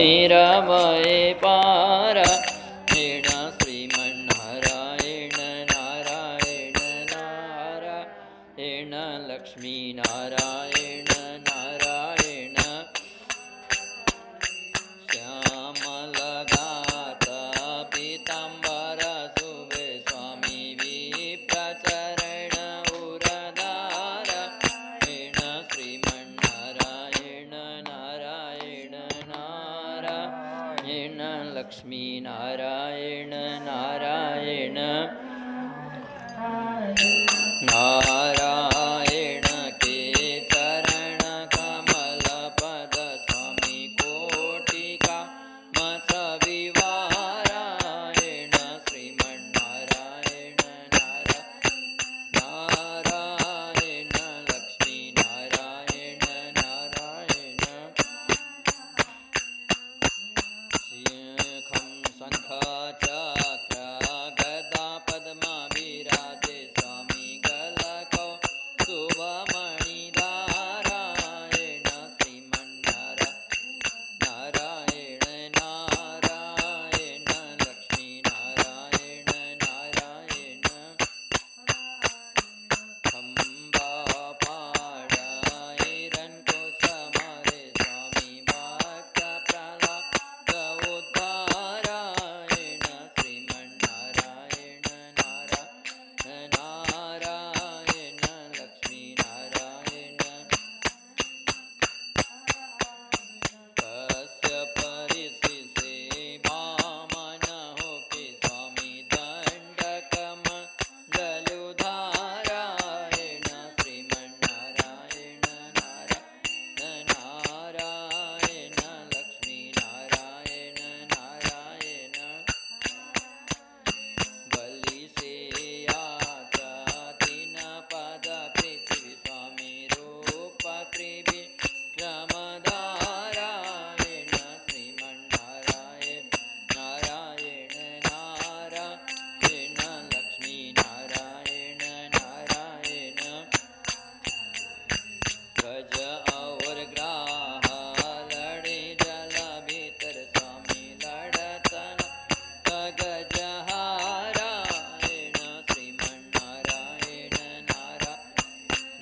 મીરાબાઈ પારાયણ શ્રીમન્નારાયણ નારાયણ નારાયણ લક્ષ્મી નારાયણ નારાયણ શ્યામ લગાતા પીતાંબર સુવે સ્વામી વિપ્રચરણ ઉરદારાયણ શ્રીમન્નારાયણ નારાયણ નારાયણ લક્ષ્મી નારાયણ નારાયણ નારાયણ કે ચરણ કમલ પદ સ્વામી કોટિકા મત વિવારાયણ શ્રીમન્નારાયણ નારાયણ લક્ષ્મી નારાયણ નારાયણ શંખમ શંખ ચક્ર ગદા પદ્મા વિરાજે સ્વામી ગલકો શુભમણિ નારાયણ શ્રીમન્નારાયણ નારાયણ લક્ષ્મી નારાયણ નારાયણ ખંભા પાડાયરન કુસમરે સ્વામી ભક્ત પ્રહલાદ ઉદ્ધારાયણ શ્રીમન્નારાયણ નારાયણ લક્ષ્મી નારાયણ કશ્યપ ઋષિ સેવામન હો કે સ્વામી દંડક મંડલુધારાયણ શ્રીમન્નારાયણ નારાયણ લક્ષ્મી નારાયણ નારાયણ બલિ સેયાચતીન પદ પૃથ્વી સ્વામી રૂપ ત્રિવિક્રમધારાયણ શ્રીમન્નારાયણ નારાયણ લક્ષ્મી નારાયણ નારાયણ ગજ और ग्राह लड़े जल भीतर स्वामी लड़तन गजहारायण श्रीमन्नारायण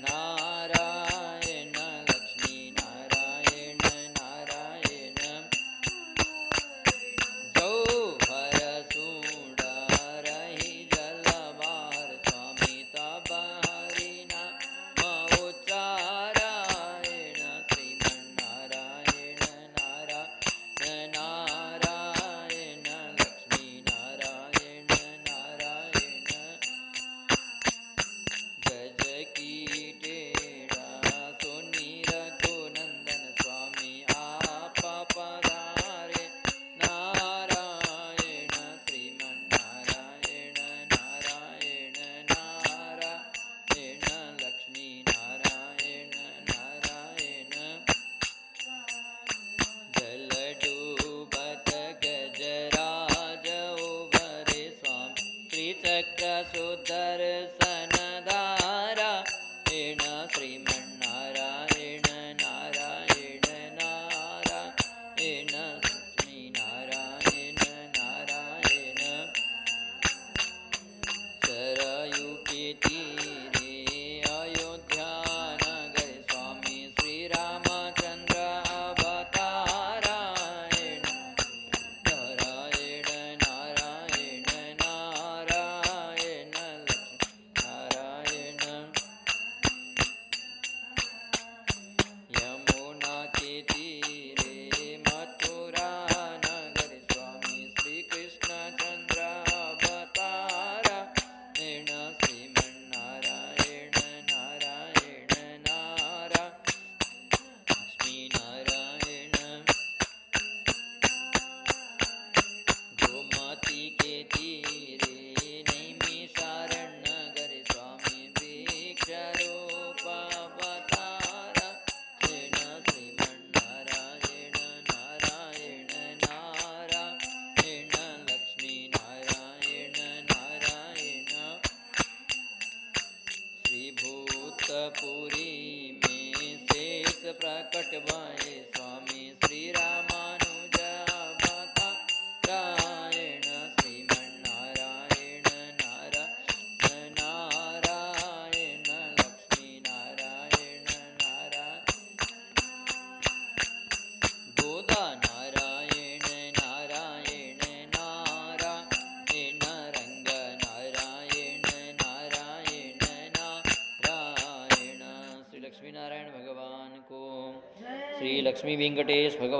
नारायण लक्ष्मी नारायण नारायण जौहर सूंड रही जलवार स्वामी तब हरिना उच्चारायण श्रीमन्नारायण नारायण लक्ष्मी नारायण नारायण गज की टेड़ा सोनी रघुनंदन स्वामी आप पधारे नारायण श्रीमन्नारायण नारायण लक्ष्मी नारायण नारायण जल डूबत गजराज उभरे स्वामी श्रीचक्र सुदर्शन धारायण श्रीमन्नारायण नारायण लक्ष्मी नारायण नारायण सरयू के तीरे अयोध्या नगर स्वामी श्री रामचंद्र अवतारायण नारायण नारायण लक्ष्मी नारायण यमुना के तीरे मथुरा શ્રી લક્ષ્મી વેંકટેશ ભગવાન